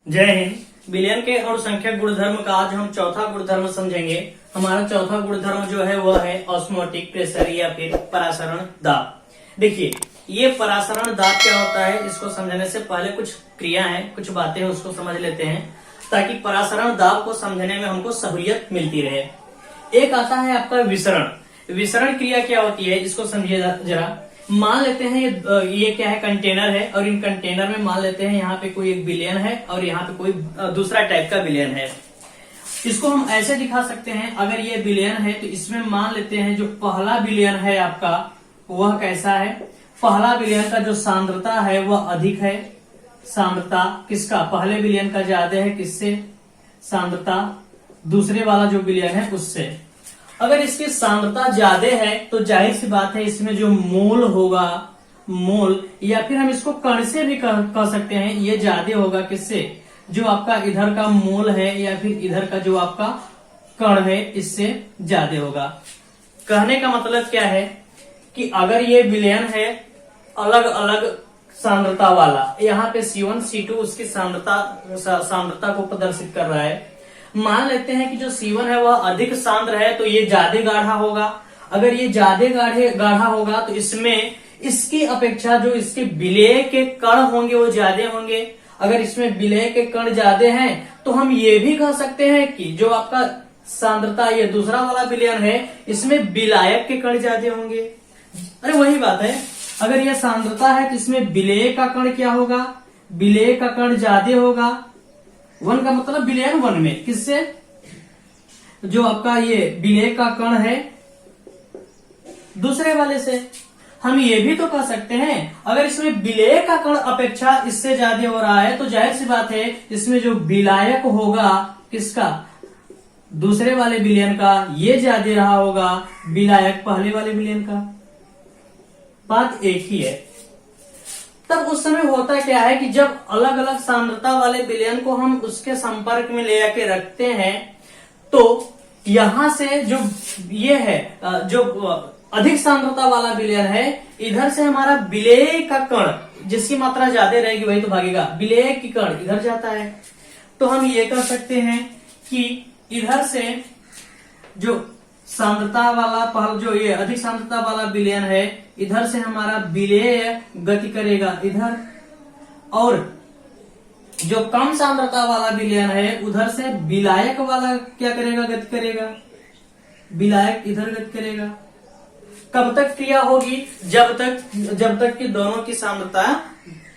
जय हिंद। विलयन के और संख्यक गुणधर्म का आज हम चौथा गुणधर्म समझेंगे। हमारा चौथा गुणधर्म जो है वह है ऑस्मोटिक प्रेशर या फिर परासरण दाब। देखिए, ये परासरण दाब क्या होता है, इसको समझने से पहले कुछ क्रिया है, कुछ बातें हैं, उसको समझ लेते हैं ताकि परासरण दाब को समझने में हमको सहूलियत मिलती रहे। एक आता है आपका विसरण। विसरण क्रिया क्या होती है, इसको समझिए जरा। मान लेते हैं ये क्या है, कंटेनर है, और इन कंटेनर में मान लेते हैं यहाँ पे कोई एक विलयन है और यहाँ पे कोई दूसरा टाइप का विलयन है। इसको हम ऐसे दिखा सकते हैं, अगर ये विलयन है तो इसमें मान लेते हैं जो पहला विलयन है आपका वह कैसा है। पहला विलयन का जो सांद्रता है वह अधिक है। सांद्रता किसका, पहले विलयन का ज्यादा है, किससे, सांद्रता दूसरे वाला जो विलयन है उससे। अगर इसकी सांद्रता ज्यादा है तो जाहिर सी बात है इसमें जो मोल होगा, मोल या फिर हम इसको कण से भी कह सकते हैं, ये ज्यादा होगा किससे, जो आपका इधर का मोल है या फिर इधर का जो आपका कण है इससे ज्यादा होगा। कहने का मतलब क्या है कि अगर ये विलयन है अलग अलग सांद्रता वाला, यहाँ पे C1 C2 उसकी सांद्रता को प्रदर्शित कर रहा है। मान लेते हैं कि जो C1 है वह अधिक सांद्र है तो ये ज्यादा गाढ़ा होगा। अगर ये ज्यादा गाढ़ा होगा तो इसमें इसकी अपेक्षा जो इसके विलेय के कण होंगे वो ज्यादा होंगे। अगर इसमें विलेय के कण ज्यादा हैं तो हम ये भी कह सकते हैं कि जो आपका सांद्रता ये दूसरा वाला विलयन है इसमें विलायक के कण ज्यादा होंगे। अरे वही बात है, अगर यह सांद्रता है तो इसमें विलेय का कण क्या होगा, विलेय का कण ज्यादा होगा। वन का मतलब विलयन वन में किससे, जो आपका ये विलेय का कण है दूसरे वाले से। हम ये भी तो कह सकते हैं अगर इसमें विलेय का कण अपेक्षा इससे ज्यादा हो रहा है तो जाहिर सी बात है इसमें जो विलायक होगा किसका, दूसरे वाले विलयन का, ये ज्यादा रहा होगा विलायक पहले वाले विलयन का। बात एक ही है। तब उस समय होता क्या है कि जब अलग अलग सांद्रता वाले विलयन को हम उसके संपर्क में ले आके रखते हैं तो यहां से जो ये है जो अधिक सांद्रता वाला विलयन है, इधर से हमारा विलेय का कण जिसकी मात्रा ज्यादा रहेगी वही तो भागेगा, विलेय की कण इधर जाता है। तो हम ये कह सकते हैं कि इधर से जो सांद्रता वाला पहल जो ये अधिक सांद्रता वाला विलयन है इधर से हमारा विलेय गति करेगा इधर, और जो कम सांद्रता वाला विलयन है उधर से विलायक वाला क्या करेगा, गति करेगा, विलायक इधर गति करेगा। कब तक क्रिया होगी, जब तक कि दोनों की सांद्रता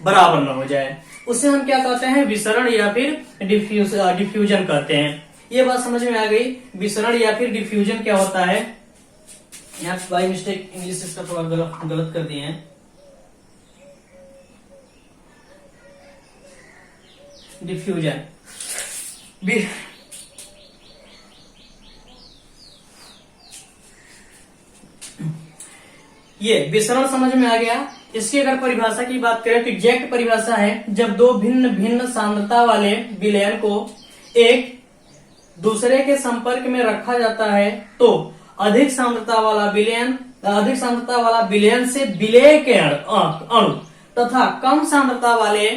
बराबर न हो जाए। उसे हम क्या कहते हैं, विसरण या फिर डिफ्यूजन कहते हैं। ये बात समझ में आ गई। विसरण या फिर डिफ्यूजन क्या होता है, यहाँ बाय मिस्टेक इंग्लिश इसका थोड़ा गलत कर दिए हैं। डिफ्यूजन ये विसरण समझ में आ गया। इसकी अगर परिभाषा की बात करें तो एग्जैक्ट परिभाषा है, जब दो भिन्न भिन्न सांद्रता वाले विलयन को एक दूसरे के संपर्क में रखा जाता है तो अधिक सांद्रता वाला विलयन से विलेय के अणु तथा कम सांद्रता वाले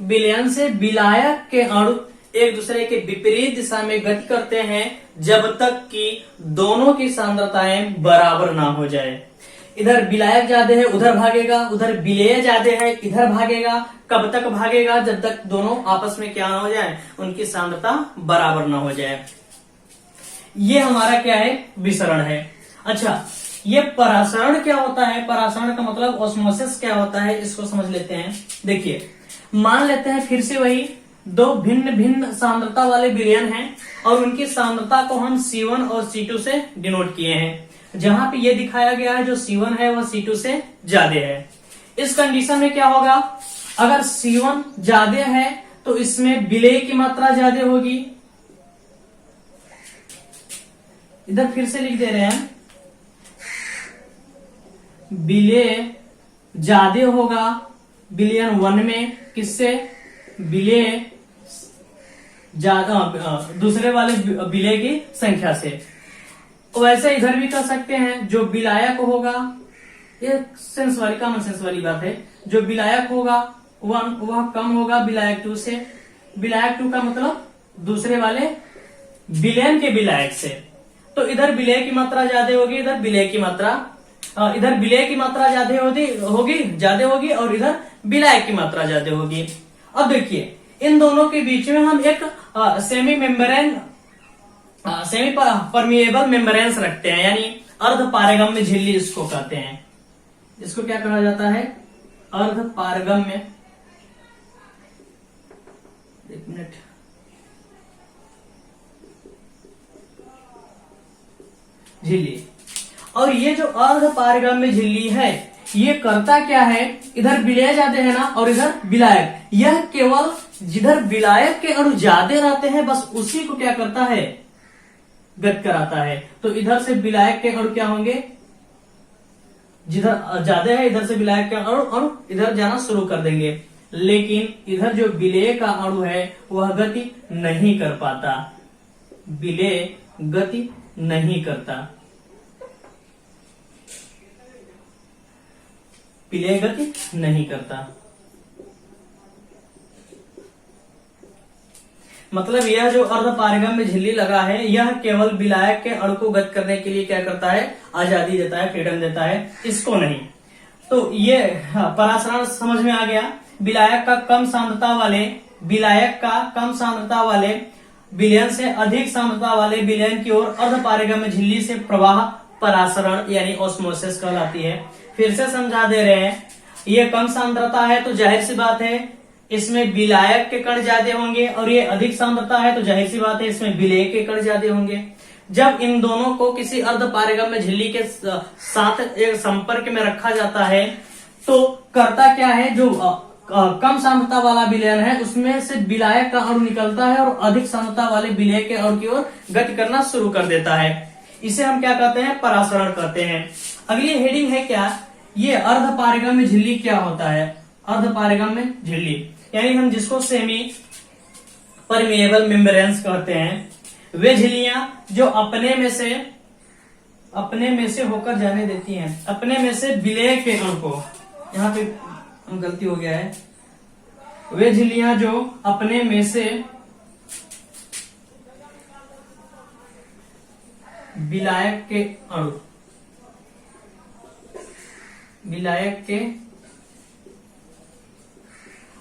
विलयन से विलायक के अणु एक दूसरे के विपरीत दिशा में गति करते हैं जब तक कि दोनों की सांद्रताएं बराबर ना हो जाए। इधर विलायक ज्यादा है उधर भागेगा, उधर विलेय ज्यादा है इधर भागेगा। कब तक भागेगा, जब तक दोनों आपस में क्या ना हो जाए, उनकी सांद्रता बराबर ना हो जाए। ये हमारा क्या है, विसरण है। अच्छा, ये परासरण क्या होता है, परासरण का मतलब ऑस्मोसिस क्या होता है, इसको समझ लेते हैं। देखिए, मान लेते हैं फिर से वही दो भिन्न भिन्न सांद्रता वाले विलयन हैं और उनकी सांद्रता को हम C1 और C2 से डिनोट किए हैं। जहां पे ये दिखाया गया है जो C1 है वह C2 से ज्यादा है। इस कंडीशन में क्या होगा, अगर C1 ज्यादा है तो इसमें विलेय की मात्रा ज्यादा होगी। इधर फिर से लिख दे रहे हैं, विलेय ज्यादा होगा विलयन 1 में, किससे, विलेय ज्यादा दूसरे वाले विलेय की संख्या से। वैसे इधर भी कर सकते हैं, जो विलायक होगा, ये कॉमन सेंस वाली बात है, जो विलायक होगा वह कम होगा विलायक 2 से, विलायक टू का मतलब दूसरे वाले विलयन के विलायक से। तो इधर विलय की मात्रा ज्यादा होगी, इधर विलय की मात्रा इधर विलय की मात्रा ज्यादा होगी और इधर विलायक की मात्रा ज्यादा होगी। अब देखिए इन दोनों के बीच में हम एक सेमी परमिएबल मेम्ब्रेन्स रखते हैं, यानी अर्ध पारगम्य झिल्ली इसको कहते हैं। इसको क्या कहा जाता है? अर्ध पारगम्य, एक मिनट, झिल्ली। और ये जो अर्ध पारगम्य झिल्ली है ये करता क्या है, इधर विलय जाते हैं ना और इधर विलायक, यह केवल जिधर विलायक के अणु ज्यादा रहते हैं बस उसी को क्या करता है, गत कराता है। तो इधर से विलायक के अणु क्या होंगे, जिधर ज्यादा है इधर से विलायक के अणु इधर जाना शुरू कर देंगे, लेकिन इधर जो विलय का अणु है वह गति नहीं कर पाता, विलय गति नहीं करता, विलय गति नहीं करता। मतलब यह जो अर्ध पारगम्य झिल्ली लगा है यह केवल विलायक के अणु को गत करने के लिए क्या करता है, आजादी देता है, फ्रीडम देता है, इसको नहीं। तो ये परासरण समझ में आ गया। विलायक का कम सांद्रता वाले विलयन से अधिक सांद्रता वाले विलयन की ओर अर्ध पारगम्य झिल्ली से प्रवाह परासरण यानी ऑस्मोसिस कहलाती है। फिर से समझा दे रहे हैं, ये कम सांद्रता है तो जाहिर सी बात है इसमें विलायक के कण ज्यादा होंगे, और ये अधिक सांद्रता है तो जाहिर सी बात है इसमें विलय के कण ज्यादा होंगे। जब इन दोनों को किसी अर्ध पारगम्य झिल्ली के साथ एक संपर्क में रखा जाता है तो करता क्या है, जो कम सांद्रता वाला विलयन है उसमें से विलायक का अणु निकलता है और अधिक सांद्रता वाले विलय के अणु की ओर गति करना शुरू कर देता है। इसे हम क्या कहते हैं, परासरण कहते हैं। अगली हेडिंग है क्या, ये अर्ध पारगम्य झिल्ली क्या होता है। अर्ध पारगम्य झिल्ली यानी हम जिसको सेमी परमिएबल मेम्ब्रेन्स कहते हैं, वे झिल्लियां जो अपने में से होकर जाने देती हैं, अपने में से विलय के अणु को, यहाँ पे गलती हो गया है, वे झिल्लियां जो अपने में से विलायक के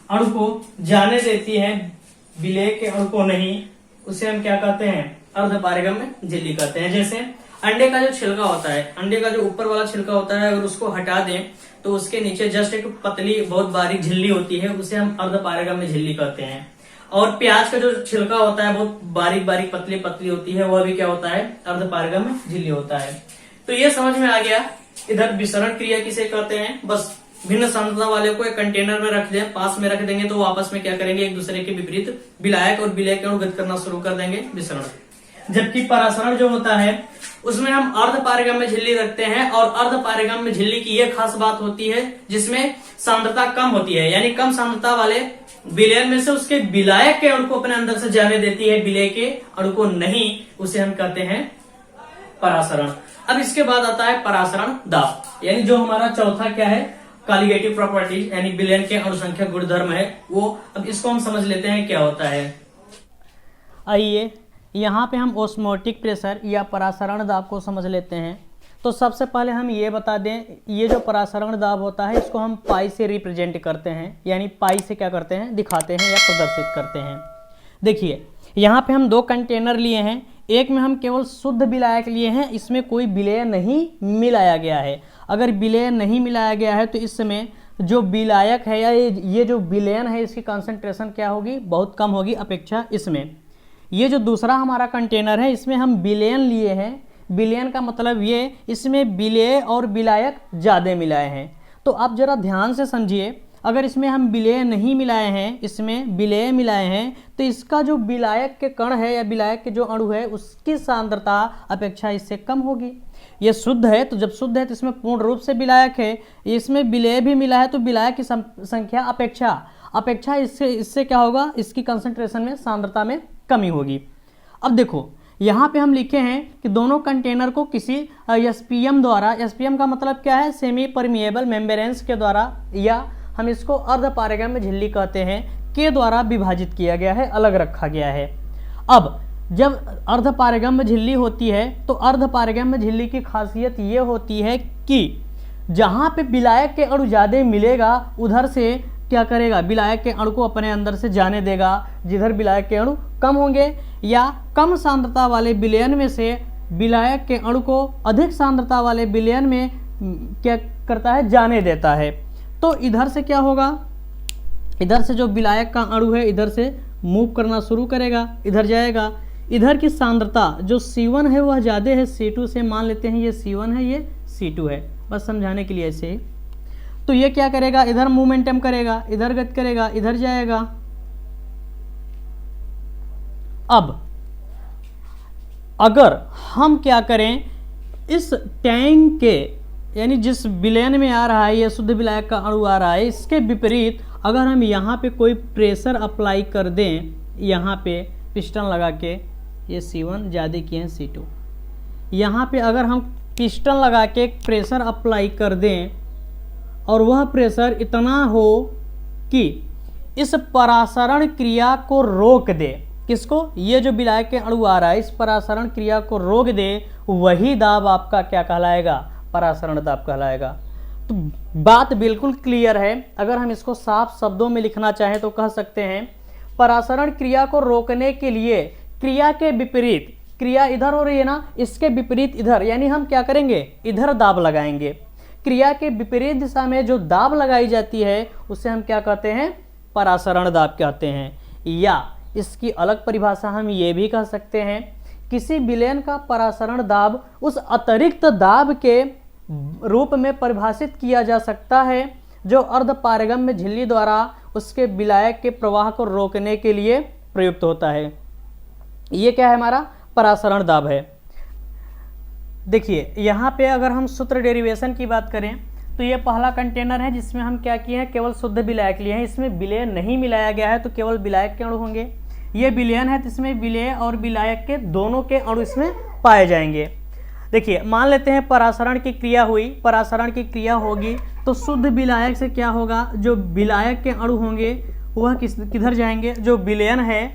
अणु को जाने देती है, विलय के अणु को नहीं, उसे हम क्या कहते हैं, अर्ध पारगम्य झिल्ली कहते हैं। जैसे अंडे का जो छिलका होता है, अंडे का जो ऊपर वाला छिलका होता है अगर उसको हटा दें तो उसके नीचे जस्ट एक पतली बहुत बारीक झिल्ली होती है, उसे हम अर्ध पारगम्य झिल्ली कहते हैं। और प्याज का जो छिलका होता है बहुत बारीक बारीक पतली पतली होती है, वह भी क्या होता है, अर्ध पारगम्य झिल्ली होता है। तो ये समझ में आ गया। इधर विसरण क्रिया किसे कहते हैं, बस भिन्न सांद्रता वाले को एक कंटेनर में रख दें, पास में रख देंगे तो वो आपस में क्या करेंगे, एक दूसरे के विपरीत विलायक और विलय के अणु गत करना शुरू कर देंगे, विसरण। जबकि परासरण जो होता है उसमें हम अर्ध पारगम्य झिल्ली रखते हैं, और अर्ध पारगम्य झिल्ली की यह खास बात होती है जिसमें सांद्रता कम होती है, यानी कम सांद्रता वाले विलयन में से उसके विलायक के अणु को अपने अंदर से जाने देती है, विलय के अणु को नहीं, उसे हम कहते हैं परासरण। अब इसके बाद आता है परासरण दाब, यानी जो हमारा चौथा क्या है, कॉलिगेटिव प्रॉपर्टीज यानी विलयन के अणुसंख्यक गुणधर्म है वो। अब इसको हम समझ लेते हैं क्या होता है। आइए यहाँ पे हम ऑस्मोटिक प्रेशर या परासरण दाब को समझ लेते हैं। तो सबसे पहले हम ये बता दें, ये जो परासरण दाब होता है इसको हम पाई से रिप्रेजेंट करते हैं, यानी पाई से क्या करते हैं, दिखाते हैं या प्रदर्शित करते हैं। देखिए यहाँ पे हम दो कंटेनर लिए हैं, एक में हम केवल शुद्ध विलायक लिए हैं, इसमें कोई विलय नहीं मिलाया गया है। अगर विलय नहीं मिलाया गया है तो इस समय जो विलायक है या ये जो विलयन है इसकी कंसंट्रेशन क्या होगी, बहुत कम होगी अपेक्षा इसमें। ये जो दूसरा हमारा कंटेनर है इसमें हम विलयन लिए हैं, विलयन का मतलब ये इसमें विलय और विलायक ज़्यादा मिलाए हैं। तो आप जरा ध्यान से समझिए, अगर इसमें हम विलय नहीं मिलाए हैं, इसमें विलय मिलाए हैं, तो इसका जो विलायक के कण है या विलायक के जो अणु है उसकी सांद्रता अपेक्षा इससे कम होगी। ये शुद्ध है तो जब शुद्ध है तो इसमें पूर्ण रूप से विलायक है, इसमें विलय भी मिला है तो विलायक की संख्या अपेक्षा इससे क्या होगा, इसकी कंसंट्रेशन में, सांद्रता में कमी होगी। अब देखो यहाँ पे हम लिखे हैं कि दोनों कंटेनर को किसी एसपीएम द्वारा, एसपीएम का मतलब क्या है, सेमी परमिएबल मेम्ब्रेन्स के द्वारा, या हम इसको अर्ध पारगम्य झिल्ली कहते हैं, के द्वारा विभाजित किया गया है, अलग रखा गया है। अब जब अर्धपारगम्य झिल्ली होती है तो अर्धपारगम्य झिल्ली की खासियत ये होती है कि जहाँ पे विलायक के अणु ज़्यादा मिलेगा उधर से क्या करेगा, विलायक के अणु को अपने अंदर से जाने देगा। जिधर विलायक के अणु कम होंगे या कम सांद्रता वाले विलयन में से विलायक के अणु को अधिक सांद्रता वाले विलयन में क्या करता है, जाने देता है। तो इधर से क्या होगा, इधर से जो विलायक का अणु है इधर से मूव करना शुरू करेगा, इधर जाएगा। इधर की सांद्रता जो C1 है वह ज़्यादा है C2 से, मान लेते हैं ये C1 है ये C2 है, बस समझाने के लिए ऐसे ही। तो ये क्या करेगा, इधर मोमेंटम करेगा, इधर गति करेगा, इधर जाएगा। अब अगर हम क्या करें, इस टैंक के यानी जिस विलयन में आ रहा है ये शुद्ध विलायक का अणु आ रहा है, इसके विपरीत अगर हम यहाँ पे कोई प्रेशर अप्लाई कर दें, यहाँ पे पिस्टन लगा के, ये C1 ज़्यादा किए हैं C2, यहाँ पे अगर हम पिस्टन लगा के प्रेशर अप्लाई कर दें और वह प्रेशर इतना हो कि इस परासरण क्रिया को रोक दे, किसको, ये जो विलायक के अणु आ रहा है इस परासरण क्रिया को रोक दे, वही दाब आपका क्या कहलाएगा, परासरण दाब कहलाएगा। तो बात बिल्कुल क्लियर है। अगर हम इसको साफ शब्दों में लिखना चाहें तो कह सकते हैं परासरण क्रिया को रोकने के लिए क्रिया के विपरीत, क्रिया इधर हो रही है ना, इसके विपरीत इधर, यानी हम क्या करेंगे, इधर दाब लगाएंगे। क्रिया के विपरीत दिशा में जो दाब लगाई जाती है उसे हम क्या कहते हैं, परासरण दाब कहते हैं। या इसकी अलग परिभाषा हम ये भी कह सकते हैं, किसी विलयन का परासरण दाब उस अतिरिक्त दाब के रूप में परिभाषित किया जा सकता है जो अर्धपारगम्य झिल्ली द्वारा उसके विलायक के प्रवाह को रोकने के लिए प्रयुक्त होता है। ये क्या है, हमारा परासरण दाब है। देखिए यहाँ पे अगर हम सूत्र डेरिवेशन की बात करें तो ये पहला कंटेनर है जिसमें हम क्या किए हैं, केवल शुद्ध विलायक लिए हैं। इसमें विलय नहीं मिलाया गया है तो केवल विलायक के अणु होंगे। ये विलयन है तो इसमें विलय और विलायक के दोनों के अणु इसमें पाए जाएंगे। देखिए मान लेते हैं परासरण की क्रिया हुई, परासरण की क्रिया होगी तो शुद्ध विलायक से क्या होगा, जो विलायक के अणु होंगे वह किधर जाएंगे, जो विलयन है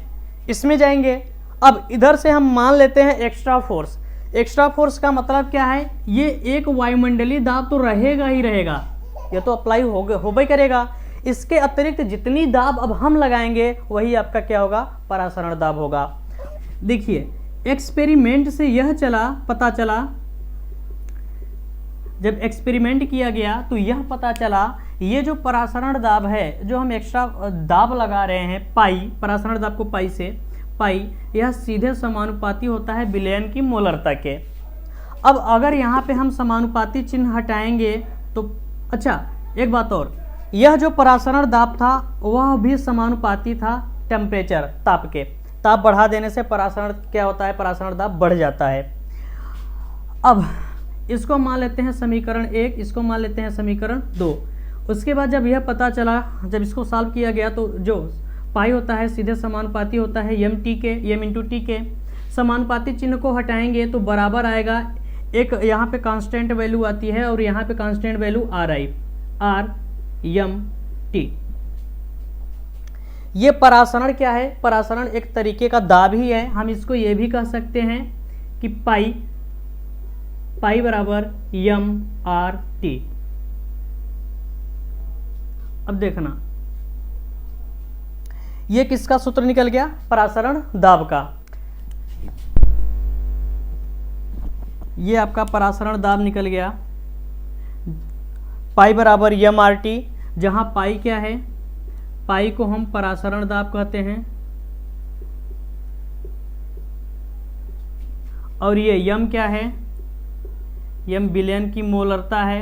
इसमें जाएंगे। अब इधर से हम मान लेते हैं एक्स्ट्रा फोर्स। एक्स्ट्रा फोर्स का मतलब क्या है, ये एक वायुमंडलीय दाब तो रहेगा ही रहेगा, ये तो अप्लाई होगा ही करेगा। इसके अतिरिक्त जितनी दाब अब हम लगाएंगे वही आपका क्या होगा, परासरण दाब होगा। देखिए एक्सपेरिमेंट से यह पता चला, जब एक्सपेरिमेंट किया गया तो यह पता चला ये जो परासरण दाब है, जो हम एक्स्ट्रा दाब लगा रहे हैं पाई, परासरण दाब को पाई से, पाई यह सीधे समानुपाती होता है विलयन की मोलरता के। अब अगर यहाँ पे हम समानुपाती चिन्ह हटाएंगे तो अच्छा एक बात और, यह जो परासरण दाब था वह भी समानुपाती था टेम्परेचर, ताप के। ताप बढ़ा देने से परासरण क्या होता है, परासरण दाब बढ़ जाता है। अब इसको मान लेते हैं समीकरण 1, इसको मान लेते हैं समीकरण 2। उसके बाद जब यह पता चला, जब इसको सॉल्व किया गया तो जो पाई होता है सीधे समानुपाती होता है एम टी के, एम इंटू टी के। समानुपाती चिन्ह को हटाएंगे तो बराबर आएगा, एक यहाँ पे कांस्टेंट वैल्यू आती है और यहाँ पे constant value R I, R M T. ये परासरण क्या है, परासरण एक तरीके का दाब ही है। हम इसको ये भी कह सकते हैं कि पाई, पाई बराबर एम आर टी। अब देखना ये किसका सूत्र निकल गया, परासरण दाब का। ये आपका परासरण दाब निकल गया, पाई बराबर एम आर टी, जहां पाई क्या है, पाई को हम परासरण दाब कहते हैं और ये यम क्या है, यम विलयन की मोलरता है,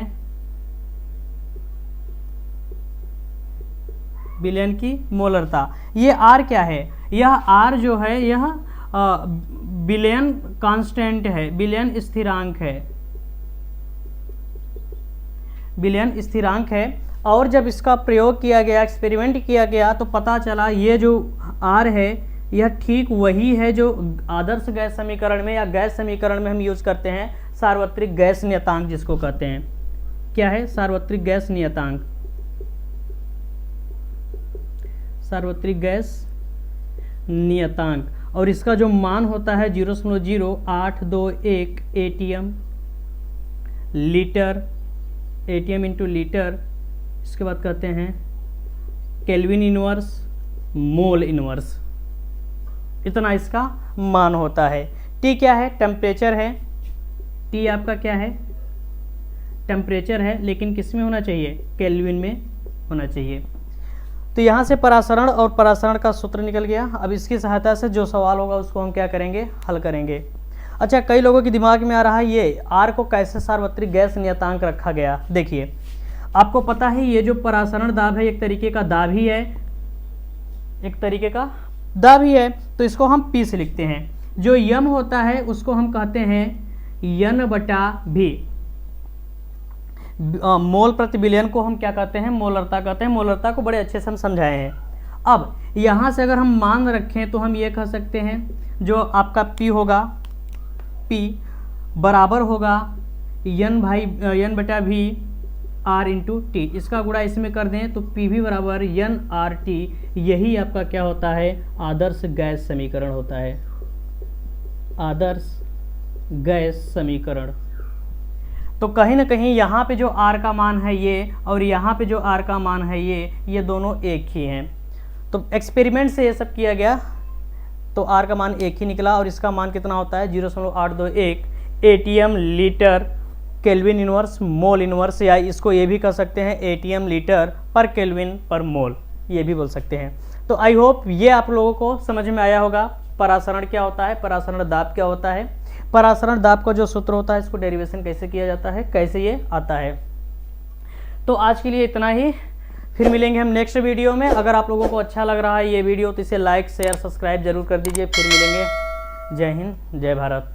विलयन की मोलरता। ये आर क्या है, यह आर जो है यह विलयन कांस्टेंट है, विलयन स्थिरांक है, विलयन स्थिरांक है। और जब इसका प्रयोग किया गया, एक्सपेरिमेंट किया गया तो पता चला ये जो आर है यह ठीक वही है जो आदर्श गैस समीकरण में या गैस समीकरण में हम यूज करते हैं, सार्वत्रिक गैस नियतांक जिसको कहते हैं। क्या है, सार्वत्रिक गैस नियतांक। सार्वत्रिक गैस नियतांक, और इसका जो मान होता है 0.0821 ATM litre, ATM into litre. इसके बाद कहते हैं केल्विन इनवर्स मोल इनवर्स, इतना इसका मान होता है। टी क्या है? टेम्परेचर है। टी आपका क्या है? टेम्परेचर है, लेकिन किस में होना चाहिए? केल्विन में होना चाहिए। तो यहाँ से परासरण और परासरण का सूत्र निकल गया। अब इसकी सहायता से जो सवाल होगा उसको हम क्या करेंगे? हल करेंगे। अच्छा, कई लोगों के दिमाग में आ रहा है ये आर को कैसे सार्वत्रिक गैस नियतांक रखा गया। देखिए, आपको पता है ये जो परासरण दाब है एक तरीके का दाब ही है, एक तरीके का दाब ही है। तो इसको हम पी से लिखते हैं। जो यम होता है उसको हम कहते हैं यन बटा भी। मोल प्रति बिलियन को हम क्या कहते हैं? मोलरता कहते हैं। मोलरता को बड़े अच्छे से हम समझाए हैं। अब यहाँ से अगर हम मान रखें तो हम ये कह सकते हैं जो आपका P होगा, P बराबर होगा यन बटा भी R इंटू टी। इसका गुणा इसमें कर दें तो P भी बराबर यन आर टी। यही आपका क्या होता है? आदर्श गैस समीकरण होता है, आदर्श गैस समीकरण। तो कहीं ना कहीं यहाँ पे जो R का मान है ये, और यहाँ पे जो R का मान है ये दोनों एक ही हैं। तो एक्सपेरिमेंट से ये सब किया गया तो R का मान एक ही निकला, और इसका मान कितना होता है? 0.821 ATM litre kelvin inverse mole inverse, या इसको ये भी कह सकते हैं एटीएम लीटर पर केल्विन पर मोल, ये भी बोल सकते हैं। तो आई होप ये आप लोगों को समझ में आया होगा। परासरण क्या होता है, परासरण दाब क्या होता है, परासरण दाब का जो सूत्र होता है इसको डेरिवेशन कैसे किया जाता है, कैसे ये आता है। तो आज के लिए इतना ही, फिर मिलेंगे हम नेक्स्ट वीडियो में। अगर आप लोगों को अच्छा लग रहा है ये वीडियो तो इसे लाइक शेयर सब्सक्राइब जरूर कर दीजिए। फिर मिलेंगे। जय हिंद, जय भारत।